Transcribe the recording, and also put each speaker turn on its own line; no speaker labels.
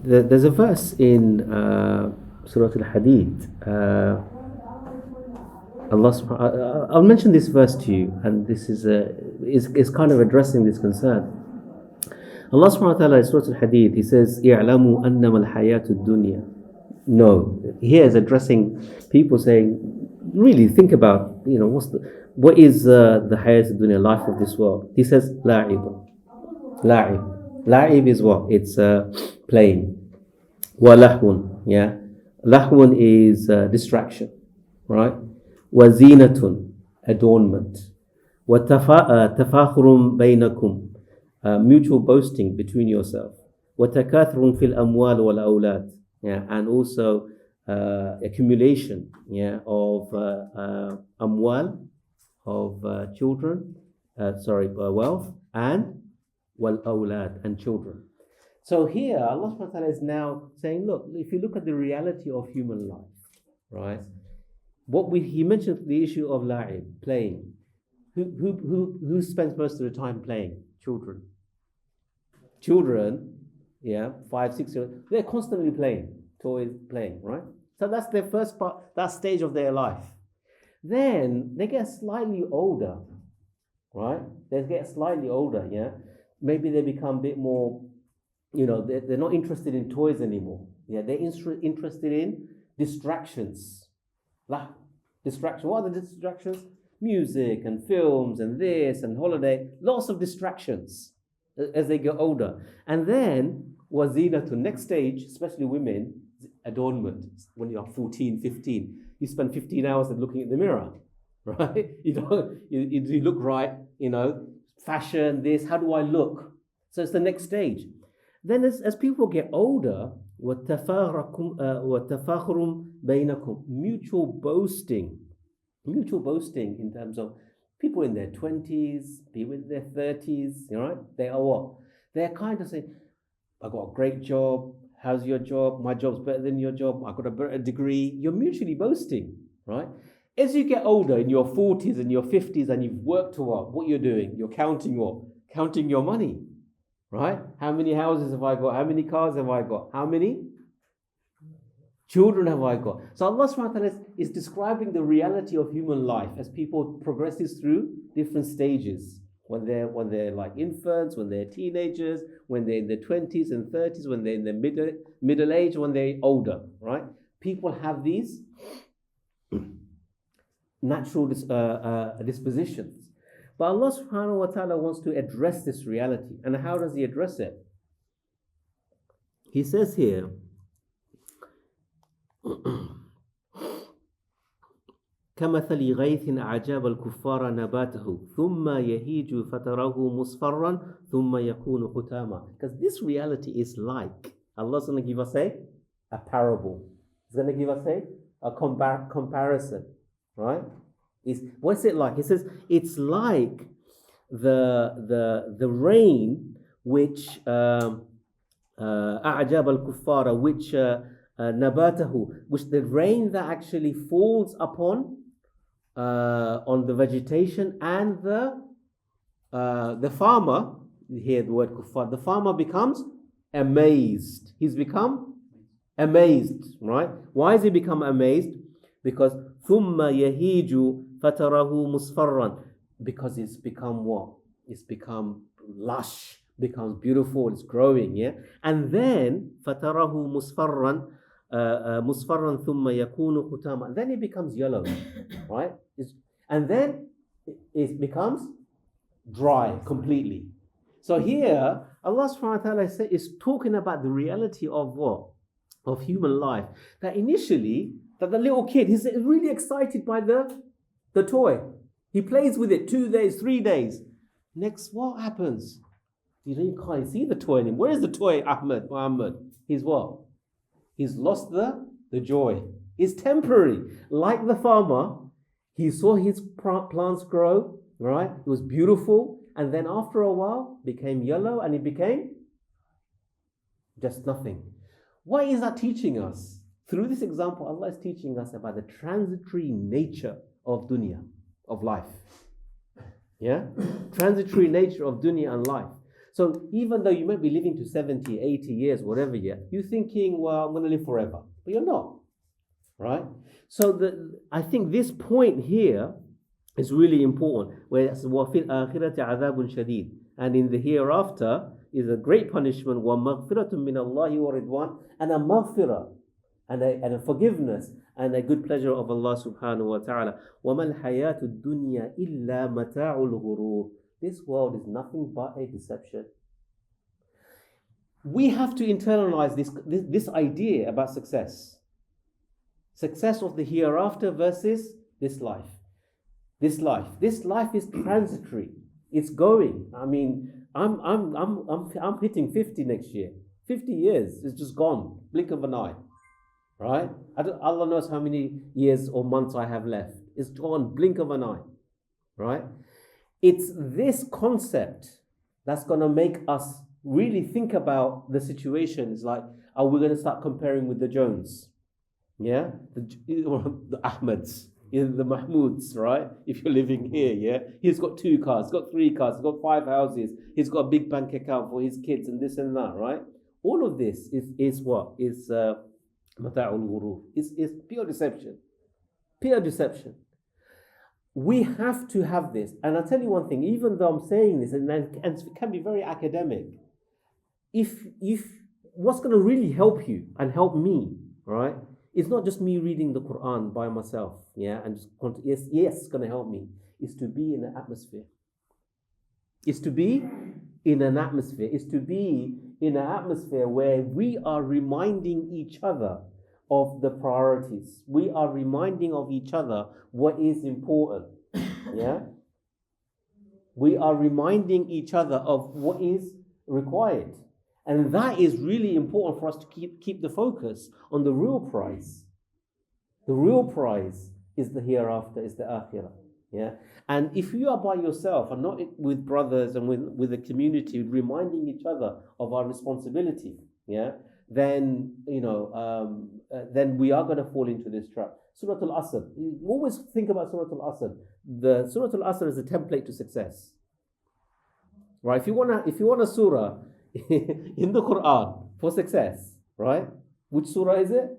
There's a verse in Surah Al-Hadid. I'll mention this verse to you, and this is kind of addressing this concern. Allah subhanahu wa ta'ala in Surah Al-Hadid, He says, "I'lamu annama al-hayatu dunya." No, here is addressing people saying, really think about, what is the hayat dunya, life of this world. He says, la'ib. La'ib is what? It's playing. Wa lahwun, yeah. Lahwun is distraction, right? Wa zinatun, adornment. Wa tafakhurun baynakum, mutual boasting between yourself. Wa takathurun fil amwal wal awlad, yeah, and also accumulation, yeah, of amwal, of children, wealth, and wal awlad, and children. So here, Allah subhanahu wa ta'ala is now saying, look, if you look at the reality of human life, right? He mentioned the issue of la'ib, playing. Who spends most of the time playing? Children. Children, yeah, 5, 6 years, they're constantly playing, toys, playing, right? So that's their first part, that stage of their life. Then they get slightly older, right? They get slightly older, yeah. Maybe they become a bit more, they're not interested in toys anymore. Yeah, they're interested in distractions. Distraction. What are the distractions? Music and films and this and holiday. Lots of distractions as they get older. And then wazina to next stage, especially women, adornment. When you're 14, 15, you spend 15 hours looking at the mirror, right? You look right, fashion, this, how do I look? So it's the next stage. Then as people get older, وَتَفَاخُرٌ بَيْنَكُمْ, mutual boasting in terms of people in their 20s, people in their 30s, right? They are what? They're kind of saying, I got a great job, how's your job? My job's better than your job, I got a better degree. You're mutually boasting, right? As you get older, in your 40s and your 50s, and you've worked a while, what you're doing, you're counting what? Counting your money, right? How many houses have I got? How many cars have I got? How many children have I got? So Allah subhanahu wa ta'ala is describing the reality of human life as people progresses through different stages. When they're like infants, when they're teenagers, when they're in their 20s and 30s, when they're in their middle age, when they're older, right? People have these natural dispositions. But Allah subhanahu wa ta'ala wants to address this reality. And how does He address it? He says here, كمثل غيث أعجاب الكفار نباته ثم يهيج فتراه مصفرا ثم يكون حطاما. Because this reality is like, Allah's going to give us a parable. He's going to give us a comparison, right? What's it like? He says it's like the rain which أعجاب الكفار, which nabatahu, which the rain that actually falls upon on the vegetation, and the farmer, here the word kuffar, the farmer becomes amazed. He's become amazed, right? Why has he become amazed? Because thumma yahiju fatarahu musfarran, because it's become what? It's become lush, becomes beautiful, it's growing, yeah? And then fatarahu musfarran, musfarran thumma yakunu hutama, and then it becomes yellow, right? And then it becomes dry completely. So here Allah subhanahu wa ta'ala is talking about the reality of what? Of human life. That initially, that the little kid, he's really excited by the toy. He plays with it 2 days, 3 days. Next, what happens? You can't see the toy anymore. Where is the toy, Muhammad? He's what? He's lost the joy. It's temporary. Like the farmer, he saw his plants grow, right? It was beautiful. And then after a while, became yellow and it became just nothing. What is that teaching us? Through this example, Allah is teaching us about the transitory nature of dunya, of life. Yeah? Transitory nature of dunya and life. So even though you might be living to 70, 80 years, whatever year, you're thinking, well, I'm going to live forever. But you're not, right? So I think this point here is really important. Where وَفِي الْآخِرَةِ عَذَابٌ شَدِيدٌ, and in the hereafter is a great punishment, وَمَغْفِرَةٌ مِّنَ اللَّهِ وَرِضْوَانٌ, and a maghfirah, and a forgiveness, and a good pleasure of Allah subhanahu wa ta'ala. وَمَا الْحَيَاةُ الدُّنْيَا إِلَّا مَتَاعُ الْغُرُورِ. This world is nothing but a deception. We have to internalize this idea about success. Success of the hereafter versus this life. This life is transitory. It's going. I mean, I'm hitting 50 next year. 50 years is just gone, blink of an eye, right? Allah knows how many years or months I have left. It's gone, blink of an eye, right? It's this concept that's going to make us really think about the situations. Like, are we going to start comparing with the Jones? Yeah, the Ahmeds, the Mahmoods, right? If you're living here, yeah, he's ghgot 2 cars, he's got 3 cars, he's got 5 houses, he's got a big bank account for his kids and this and that, right? All of this is what is mata'ul ghurur. Is pure deception, pure deception. We have to have this, and I'll tell you one thing. Even though I'm saying this, and it can be very academic, if what's going to really help you and help me, right? It's not just me reading the Quran by myself, yeah, and just it's going to help me. Is to be in an atmosphere. Is to be in an atmosphere. Is to be in an atmosphere where we are reminding each other of the priorities. We are reminding of each other what is important. Yeah, we are reminding each other of what is required. And that is really important for us to keep the focus on the real prize. The real prize is the hereafter, is the akhirah. Yeah. And if you are by yourself and not with brothers and with the community, reminding each other of our responsibility, yeah, then then we are going to fall into this trap. Surah Al-Asr. You always think about Surah Al-Asr. The Surah Al-Asr is a template to success. Right? If you want a surah in the Quran for success, right? Which surah is it?